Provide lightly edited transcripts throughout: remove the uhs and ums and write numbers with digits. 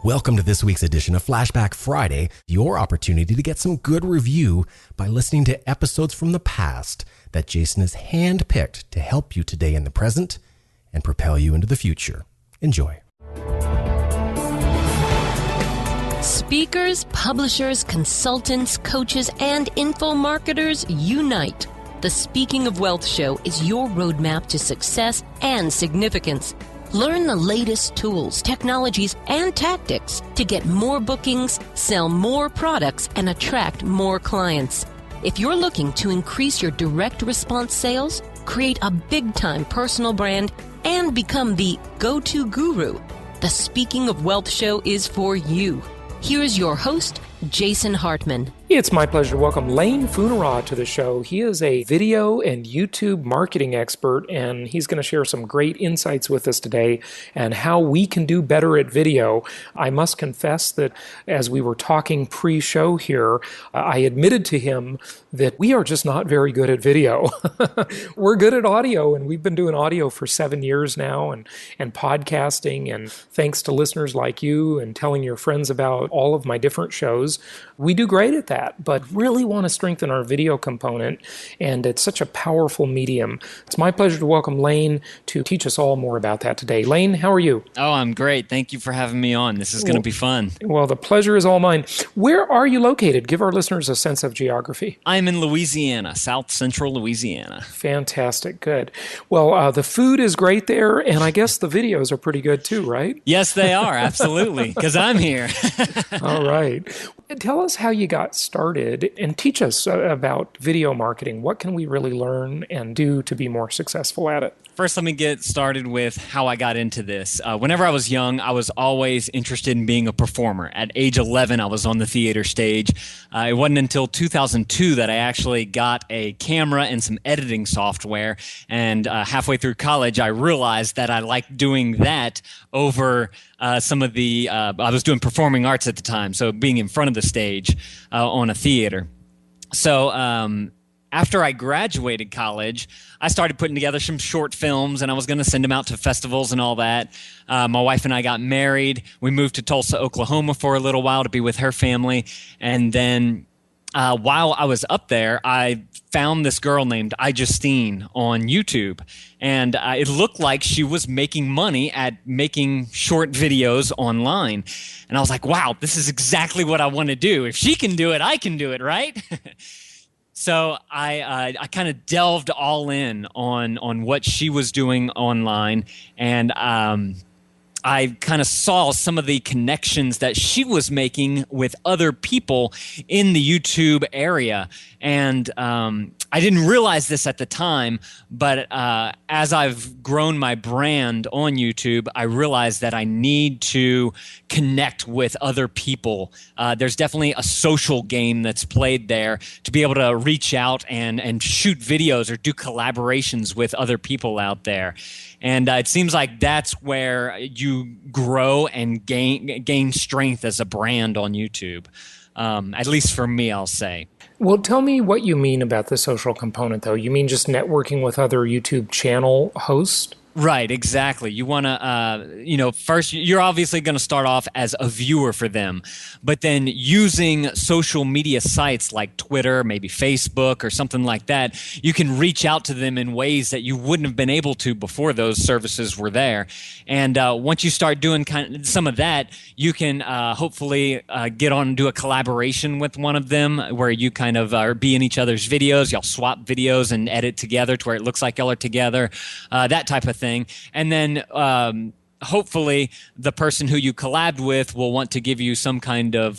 Welcome to this week's edition of Flashback Friday, your opportunity to get some good review by listening to episodes from the past that Jason has handpicked to help you today in the present and propel you into the future. Enjoy. Speakers, publishers, consultants, coaches, and info marketers unite. The Speaking of Wealth Show is your roadmap to success and significance. Learn the latest tools, technologies, and tactics to get more bookings, sell more products, and attract more clients. If you're looking to increase your direct response sales, create a big-time personal brand, and become the go-to guru, the Speaking of Wealth Show is for you. Here's your host, Jason Hartman. It's my pleasure to welcome Lane Fournerat to the show. He is a video and YouTube marketing expert, and he's going to share some great insights with us today and how we can do better at video. I must confess that as we were talking pre-show here, I admitted to him that we are just not very good at video. We're good at audio, and we've been doing audio for 7 years now and podcasting, and thanks to listeners like you and telling your friends about all of my different shows, we do great at that, but really want to strengthen our video component, and it's such a powerful medium. It's my pleasure to welcome Lane to teach us all more about that today. Lane, how are you? Oh, I'm great. Thank you for having me on. This is going to be fun. Well, the pleasure is all mine. Where are you located? Give our listeners a sense of geography. I'm in Louisiana, South Central Louisiana. Fantastic. Good. Well, the food is great there, and I guess the videos are pretty good too, right? Yes, they are. Absolutely. Because I'm here. All right. Tell us how you got started and teach us about video marketing. What can we really learn and do to be more successful at it? First, let me get started with how I got into this. Whenever I was young, I was always interested in being a performer. At age 11, I was on the theater stage. It wasn't until 2002 that I actually got a camera and some editing software. And halfway through college, I realized that I liked doing that over some of the, I was doing performing arts at the time, so being in front of the stage on a theater. So after I graduated college, I started putting together some short films, and I was going to send them out to festivals and all that. My wife and I got married. We moved to Tulsa, Oklahoma for a little while to be with her family. And then while I was up there, I found this girl named iJustine on YouTube. And it looked like she was making money at making short videos online. And I was like, wow, this is exactly what I want to do. If she can do it, I can do it, right? So I kind of delved all in on what she was doing online, and I kind of saw some of the connections that she was making with other people in the YouTube area. And I didn't realize this at the time, but as I've grown my brand on YouTube, I realized that I need to connect with other people. There's definitely a social game that's played there to be able to reach out and shoot videos or do collaborations with other people out there. And it seems like that's where you grow and gain strength as a brand on YouTube. At least for me, I'll say. Well, tell me what you mean about the social component, though. You mean just networking with other YouTube channel hosts? Right, exactly. You want to, first, you're obviously going to start off as a viewer for them, but then using social media sites like Twitter, maybe Facebook or something like that, you can reach out to them in ways that you wouldn't have been able to before those services were there. And once you start doing kind of some of that, you can hopefully get on and do a collaboration with one of them where you kind of be in each other's videos. Y'all swap videos and edit together to where it looks like y'all are together, that type of thing. And then hopefully the person who you collabed with will want to give you some kind of,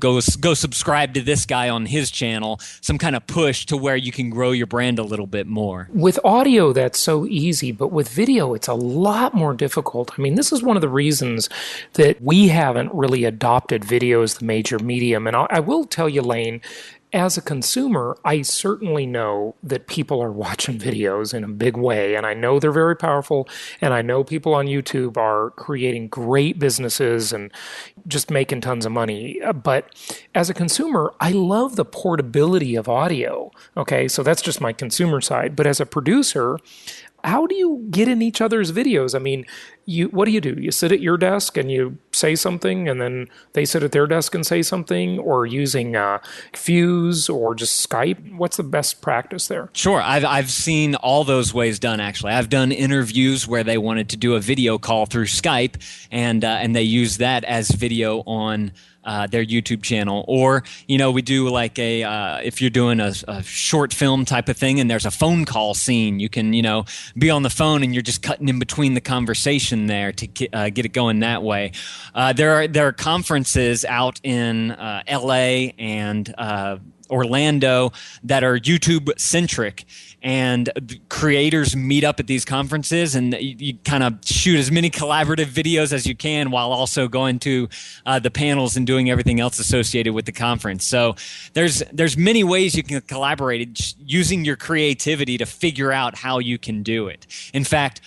go subscribe to this guy on his channel, some kind of push to where you can grow your brand a little bit more. With audio, that's so easy, but with video, it's a lot more difficult. I mean, this is one of the reasons that we haven't really adopted video as the major medium. And I will tell you, Lane, as a consumer, I certainly know that people are watching videos in a big way, and I know they're very powerful, and I know people on YouTube are creating great businesses and just making tons of money. But as a consumer, I love the portability of audio. Okay, so that's just my consumer side. But as a producer, how do you get in each other's videos? I mean, what do? You sit at your desk and you say something, and then they sit at their desk and say something, or using Fuse or just Skype? What's the best practice there? Sure. I've seen all those ways done, actually. I've done interviews where they wanted to do a video call through Skype, and they use that as video on their YouTube channel. Or, we do like if you're doing a short film type of thing and there's a phone call scene, you can, be on the phone and you're just cutting in between the conversation there to get it going that way. There are conferences out in LA and Orlando that are YouTube centric, and creators meet up at these conferences, and you kind of shoot as many collaborative videos as you can while also going to the panels and doing everything else associated with the conference. So there's many ways you can collaborate using your creativity to figure out how you can do it. In fact,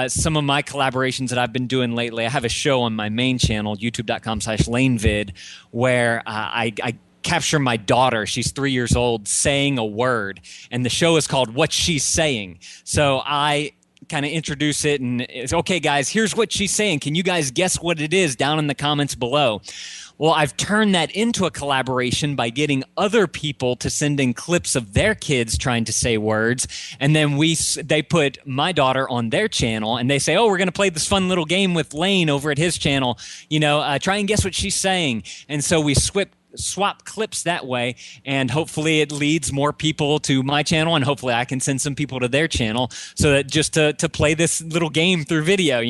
some of my collaborations that I've been doing lately, I have a show on my main channel, youtube.com/lanevid, where I capture my daughter, she's 3 years old, saying a word, and the show is called What She's Saying. So I kind of introduce it, and it's, okay, guys, here's what she's saying. Can you guys guess what it is down in the comments below? Well, I've turned that into a collaboration by getting other people to send in clips of their kids trying to say words, and then they put my daughter on their channel, and they say, oh, we're going to play this fun little game with Lane over at his channel. Try and guess what she's saying. And so we swap clips that way, and hopefully it leads more people to my channel, and hopefully I can send some people to their channel, so that just to play this little game through video,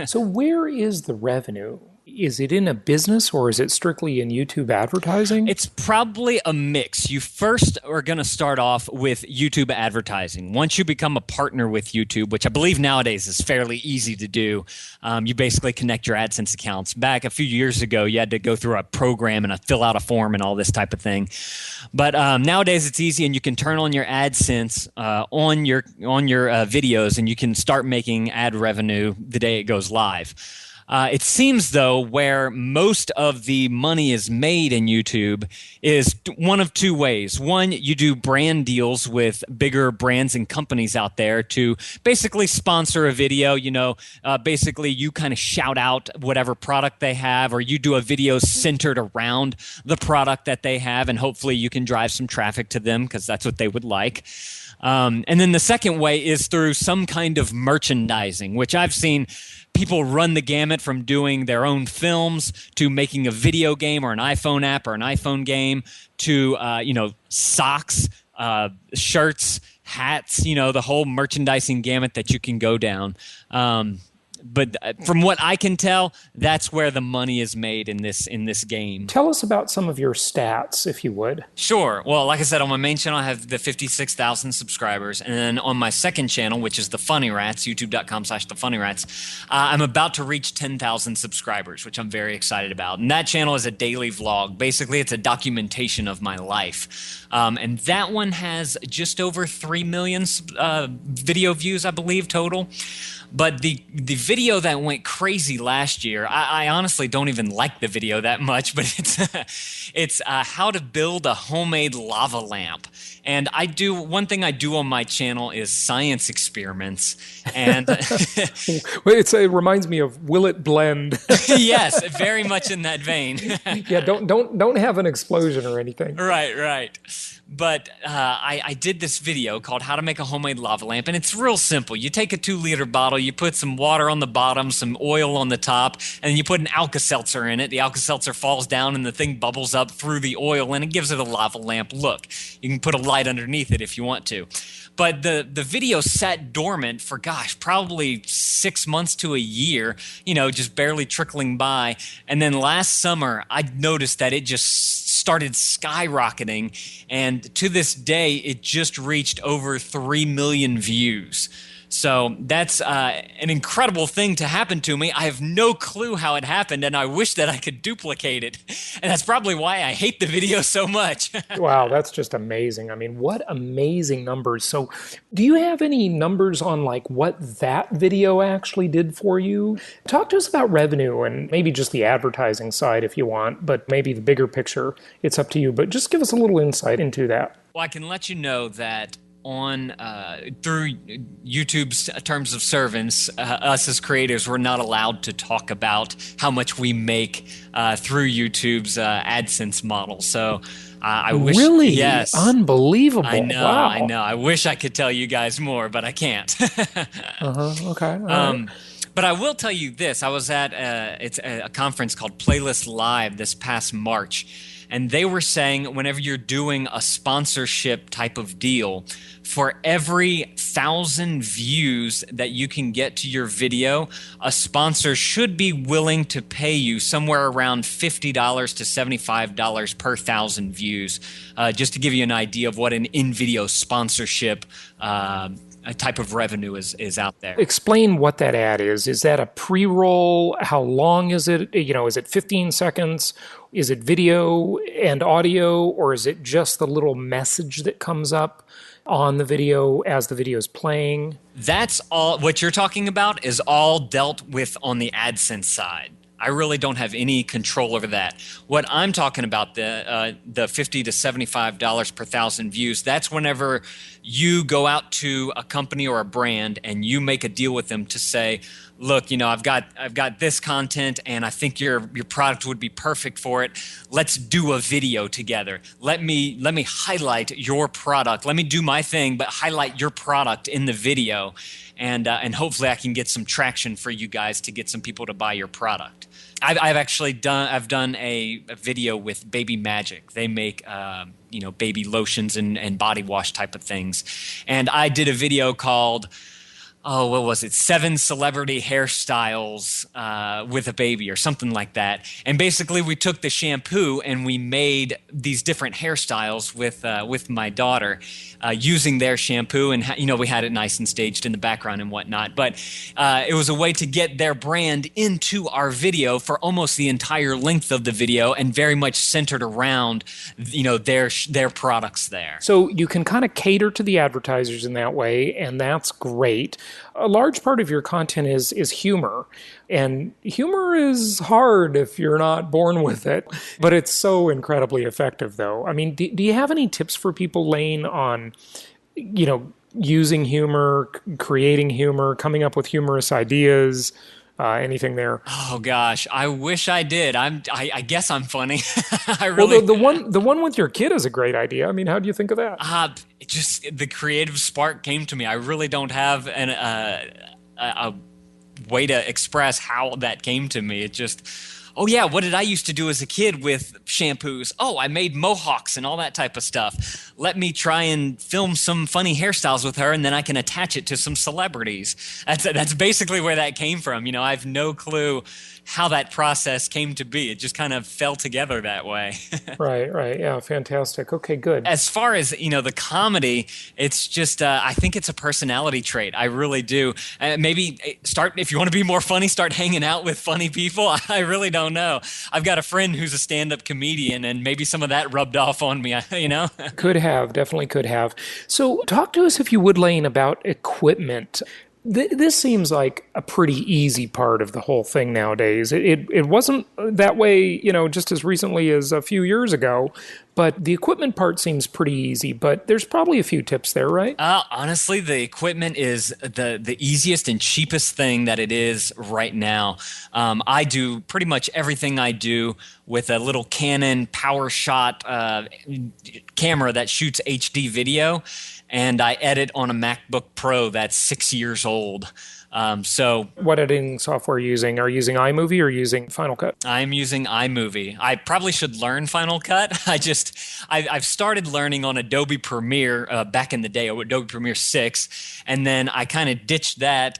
So where is the revenue? Is it in a business, or is it strictly in YouTube advertising? It's probably a mix. You first are going to start off with YouTube advertising. Once you become a partner with YouTube, which I believe nowadays is fairly easy to do, you basically connect your AdSense accounts. Back a few years ago, you had to go through a program and fill out a form and all this type of thing. But nowadays it's easy, and you can turn on your AdSense on your videos, and you can start making ad revenue the day it goes live. It seems, though, where most of the money is made in YouTube is one of two ways. One, you do brand deals with bigger brands and companies out there to basically sponsor a video. Basically you kind of shout out whatever product they have, or you do a video centered around the product that they have, and hopefully you can drive some traffic to them because that's what they would like. And then the second way is through some kind of merchandising, which I've seen people run the gamut from doing their own films to making a video game or an iPhone app or an iPhone game to, socks, shirts, hats, the whole merchandising gamut that you can go down. But from what I can tell, that's where the money is made in this game. Tell us about some of your stats, if you would. Sure. Well, like I said, on my main channel, I have the 56,000 subscribers. And then on my second channel, which is the Fournerats, youtube.com/the I'm about to reach 10,000 subscribers, which I'm very excited about. And that channel is a daily vlog. Basically, it's a documentation of my life. And that one has just over 3 million video views, I believe, total. But the video that went crazy last year, I honestly don't even like the video that much, but it's how to build a homemade lava lamp. And one thing I do on my channel is science experiments. And it reminds me of Will It Blend? Yes, very much in that vein. Yeah, don't have an explosion or anything. Right. But I did this video called How to Make a Homemade Lava Lamp, and it's real simple. You take a 2-liter bottle, you put some water on the bottom, some oil on the top, and you put an Alka-Seltzer in it. The Alka-Seltzer falls down, and the thing bubbles up through the oil, and it gives it a lava lamp look. You can put a light underneath it if you want to. But the video sat dormant for, probably 6 months to a year, just barely trickling by. And then last summer, I noticed that it just started skyrocketing, and to this day, it just reached over 3 million views. So that's an incredible thing to happen to me. I have no clue how it happened, and I wish that I could duplicate it. And that's probably why I hate the video so much. Wow, that's just amazing. I mean, what amazing numbers. So do you have any numbers on what that video actually did for you? Talk to us about revenue, and maybe just the advertising side if you want, but maybe the bigger picture, it's up to you. But just give us a little insight into that. Well, I can let you know that on through YouTube's terms of service, us as creators, we're not allowed to talk about how much we make through YouTube's AdSense model. So I wish, really, yes, unbelievable. I know, wow. I know. I wish I could tell you guys more, but I can't. Okay. All right. But I will tell you this: I was at it's a conference called Playlist Live this past March. And they were saying whenever you're doing a sponsorship type of deal, for every 1,000 views that you can get to your video, a sponsor should be willing to pay you somewhere around $50 to $75 per 1,000 views, just to give you an idea of what an in-video sponsorship a type of revenue is out there. Explain what that ad is. Is that a pre-roll? How long is it? Is it 15 seconds? Is it video and audio, or is it just the little message that comes up on the video as the video is playing? That's all. What you're talking about is all dealt with on the AdSense side. I really don't have any control over that. What I'm talking about, the $50 to $75 per 1,000 views, that's whenever you go out to a company or a brand and you make a deal with them to say, look, I've got this content and I think your product would be perfect for it. Let's do a video together. Let me highlight your product. Let me do my thing, but highlight your product in the video. And hopefully I can get some traction for you guys to get some people to buy your product. I've done a video with Baby Magic. They make baby lotions and body wash type of things, and I did a video called, what was it? 7 celebrity hairstyles with a baby or something like that. And basically we took the shampoo and we made these different hairstyles with my daughter using their shampoo. And, we had it nice and staged in the background and whatnot. But it was a way to get their brand into our video for almost the entire length of the video and very much centered around, their products there. So you can kind of cater to the advertisers in that way, and that's great. A large part of your content is humor, and humor is hard if you're not born with it, but it's so incredibly effective, though. I mean, do you have any tips for people, Lane, on, using humor, creating humor, coming up with humorous ideas? Anything there? Oh gosh, I wish I did. I guess I'm funny. Well, the one with your kid is a great idea. I mean, how do you think of that? Just the creative spark came to me. I really don't have a way to express how that came to me. It just, oh yeah, what did I used to do as a kid with shampoos? Oh, I made mohawks and all that type of stuff. Let me try and film some funny hairstyles with her, and then I can attach it to some celebrities. That's basically where that came from. I have no clue how that process came to be. It just kind of fell together that way. Right. Yeah, fantastic. Okay, good. As far as, the comedy, it's just, I think it's a personality trait. I really do. Maybe if you want to be more funny, start hanging out with funny people. I really don't know. I've got a friend who's a stand-up comedian, and maybe some of that rubbed off on me, Definitely could have. So talk to us, if you would, Lane, about equipment. This seems like a pretty easy part of the whole thing nowadays. It wasn't that way, just as recently as a few years ago, but the equipment part seems pretty easy, but there's probably a few tips there, right? Honestly, the equipment is the easiest and cheapest thing that it is right now. I do pretty much everything I do with a little Canon PowerShot camera that shoots HD video, and I edit on a MacBook Pro that's 6 years old. So what editing software are you using? Are you using iMovie or using Final Cut? I'm using iMovie. I probably should learn Final Cut. I've started learning on Adobe Premiere back in the day, Adobe Premiere 6, and then I kind of ditched that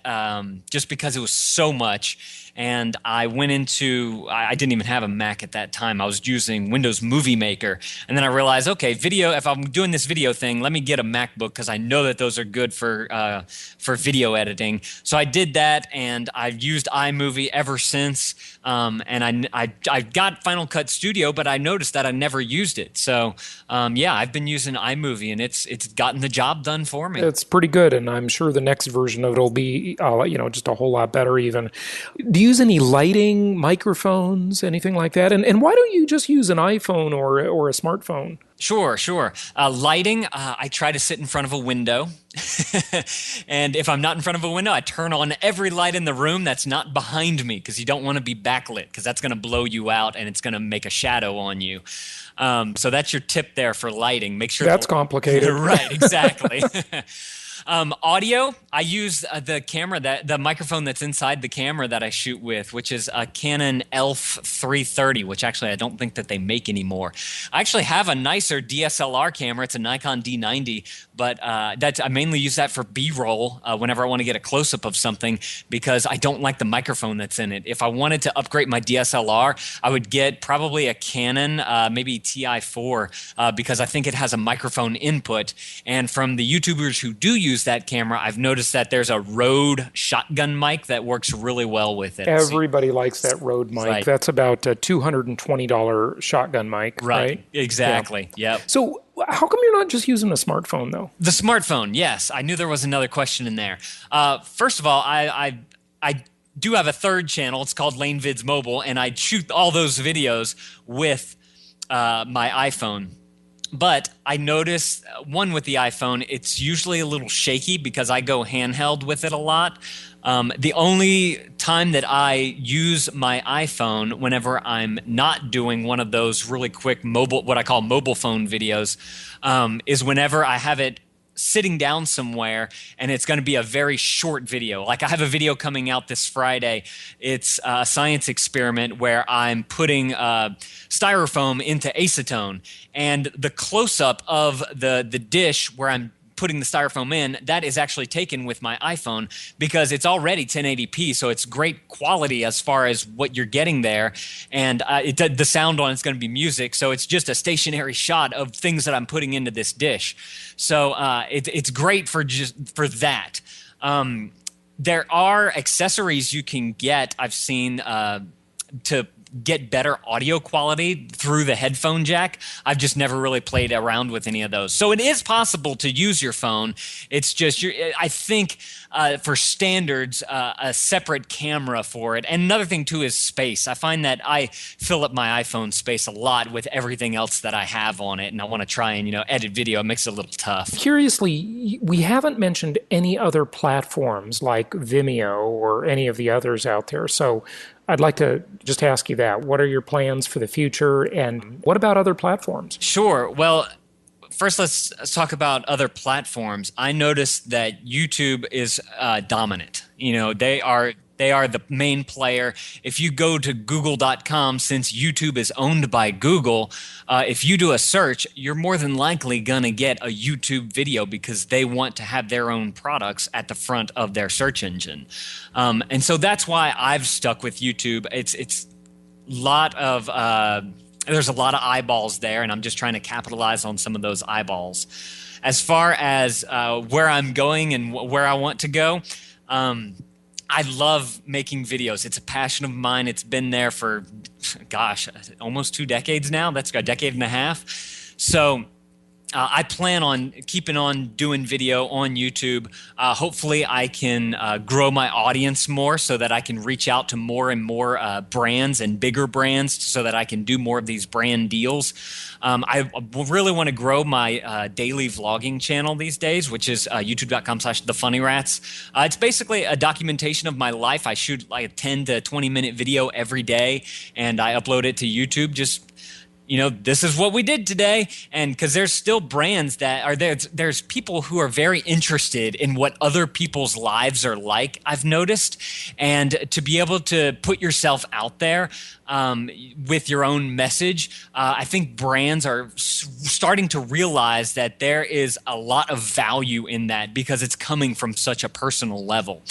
just because it was so much. And I went into, I didn't even have a Mac at that time. I was using Windows Movie Maker. And then I realized, okay, video, if I'm doing this video thing, let me get a MacBook because I know that those are good for video editing. So I did that, and I've used iMovie ever since. And I got Final Cut Studio, but I noticed that I never used it. So yeah, I've been using iMovie, and it's gotten the job done for me. It's pretty good, and I'm sure the next version of it will be, just a whole lot better even. Do you use any lighting, microphones, anything like that? And why don't you just use an iPhone or a smartphone? Sure. Lighting, I try to sit in front of a window. And if I'm not in front of a window, I turn on every light in the room that's not behind me, because you don't want to be backlit, because that's going to blow you out and it's going to make a shadow on you. So that's your tip there for lighting. Make sure that's complicated. Right, exactly. Audio, I use the microphone that's inside the camera that I shoot with, which is a Canon ELPH 330, which actually I don't think that they make anymore. I actually have a nicer DSLR camera. It's a Nikon D90, but I mainly use that for B-roll whenever I want to get a close-up of something, because I don't like the microphone that's in it. If I wanted to upgrade my DSLR, I would get probably a Canon, maybe TI4, because I think it has a microphone input. And from the YouTubers who do use that camera, I've noticed that there's a Rode shotgun mic that works really well with it. Everybody likes that Rode mic. Right. That's about a $220 shotgun mic, right? Exactly. Yeah. Yep. So how come you're not just using a smartphone, though? The smartphone, yes. I knew there was another question in there. First of all, I do have a third channel. It's called Lane Vids Mobile, and I shoot all those videos with my iPhone. But I noticed, one, with the iPhone, it's usually a little shaky because I go handheld with it a lot. The only time that I use my iPhone whenever I'm not doing one of those really quick what I call mobile phone videos, is whenever I have it sitting down somewhere and it's going to be a very short video. Like, I have a video coming out this Friday. It's a science experiment where I'm putting styrofoam into acetone, and the close-up of the dish where I'm putting the styrofoam in, that is actually taken with my iPhone, because it's already 1080p, so it's great quality as far as what you're getting there, and the sound on it's going to be music, so it's just a stationary shot of things that I'm putting into this dish. So it's great for that. There are accessories you can get, I've seen, to get better audio quality through the headphone jack. I've just never really played around with any of those. So it is possible to use your phone. It's just, I think for standards, a separate camera for it. And another thing too is space. I find that I fill up my iPhone space a lot with everything else that I have on it, and I want to try and edit video. It makes it a little tough. Curiously, we haven't mentioned any other platforms like Vimeo or any of the others out there. So I'd like to just ask you that. What are your plans for the future, and what about other platforms? Sure. Well, first let's talk about other platforms. I noticed that YouTube is dominant. They are the main player. If you go to google.com, since YouTube is owned by Google, if you do a search, you're more than likely going to get a YouTube video, because they want to have their own products at the front of their search engine. And so that's why I've stuck with YouTube. It's there's a lot of eyeballs there, and I'm just trying to capitalize on some of those eyeballs. As far as where I'm going and where I want to go, I love making videos. It's a passion of mine. It's been there for, almost 2 decades now. That's a decade and a half. So I plan on keeping on doing video on YouTube. Hopefully I can grow my audience more, so that I can reach out to more and more brands and bigger brands, so that I can do more of these brand deals. I really want to grow my daily vlogging channel these days, which is youtube.com/thefunnyrats. It's basically a documentation of my life. I shoot like a 10 to 20 minute video every day, and I upload it to YouTube. Just this is what we did today. And because there's still brands that are there, there's people who are very interested in what other people's lives are like, I've noticed. And to be able to put yourself out there with your own message, I think brands are starting to realize that there is a lot of value in that, because it's coming from such a personal level.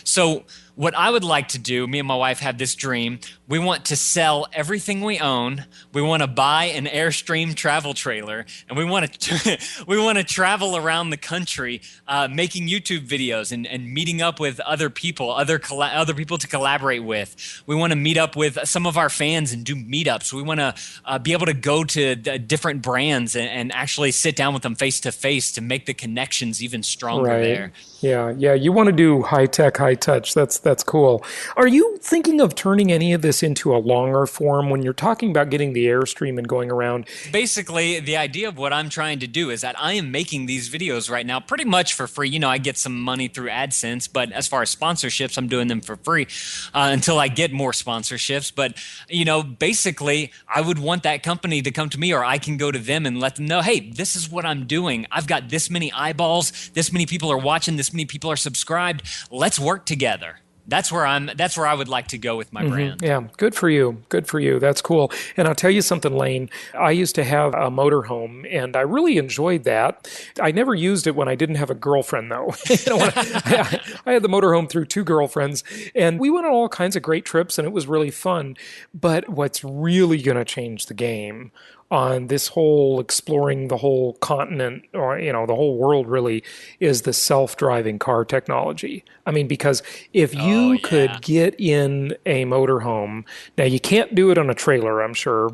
So what I would like to do, me and my wife have this dream. We want to sell everything we own. We want to buy an Airstream travel trailer, and we want to travel around the country, making YouTube videos and meeting up with other people, other people to collaborate with. We want to meet up with some of our fans and do meetups. We want to be able to go to different brands and actually sit down with them face to face to make the connections even stronger there. Yeah. You want to do high tech, high touch. That's cool. Are you thinking of turning any of this this into a longer form when you're talking about getting the Airstream and going around? Basically, the idea of what I'm trying to do is that I am making these videos right now pretty much for free. You know, I get some money through AdSense, but as far as sponsorships, I'm doing them for free until I get more sponsorships. But, you know, basically, I would want that company to come to me, or I can go to them and let them know, hey, this is what I'm doing. I've got this many eyeballs, this many people are watching, this many people are subscribed. Let's work together. That's where I would like to go with my brand. Yeah, good for you. Good for you. That's cool. And I'll tell you something, Lane. I used to have a motorhome, and I really enjoyed that. I never used it when I didn't have a girlfriend, though. I had the motorhome through 2 girlfriends, and we went on all kinds of great trips, and it was really fun. But what's really going to change the game on this whole exploring the whole continent, or, you know, the whole world really, is the self-driving car technology. I mean, because if you could get in a motorhome, now you can't do it on a trailer, I'm sure,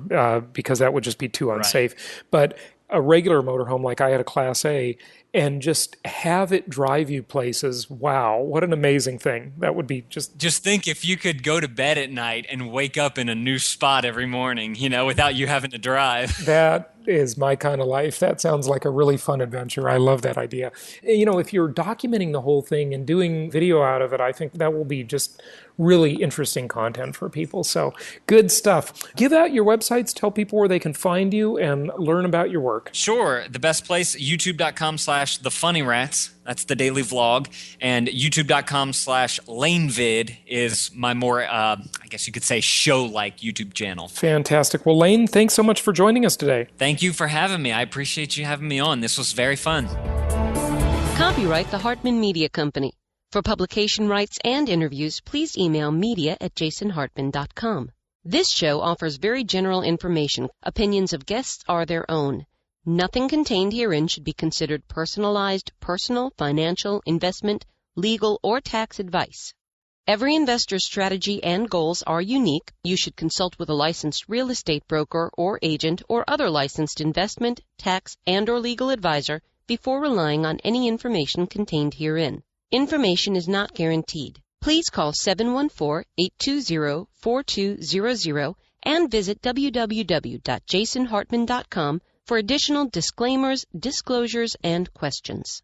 because that would just be too unsafe. Right. But a regular motorhome, like I had a Class A, and just have it drive you places. Wow, what an amazing thing. That would be just think if you could go to bed at night and wake up in a new spot every morning, you know, without you having to drive. That is my kind of life. That sounds like a really fun adventure. I love that idea. You know, if you're documenting the whole thing and doing video out of it, I think that will be just really interesting content for people. So good stuff. Give out your websites, tell people where they can find you and learn about your work. Sure. The best place, youtube.com/thefunnyrats. That's the daily vlog. And youtube.com/lanevid is my more, I guess you could say, show-like YouTube channel. Fantastic. Well, Lane, thanks so much for joining us today. Thank you for having me. I appreciate you having me on. This was very fun. Copyright the Hartman Media Company. For publication rights and interviews, please email media@jasonhartman.com. This show offers very general information. Opinions of guests are their own. Nothing contained herein should be considered personalized, personal, financial, investment, legal, or tax advice. Every investor's strategy and goals are unique. You should consult with a licensed real estate broker or agent or other licensed investment, tax, and/or legal advisor before relying on any information contained herein. Information is not guaranteed. Please call 714-820-4200 and visit www.jasonhartman.com for additional disclaimers, disclosures, and questions.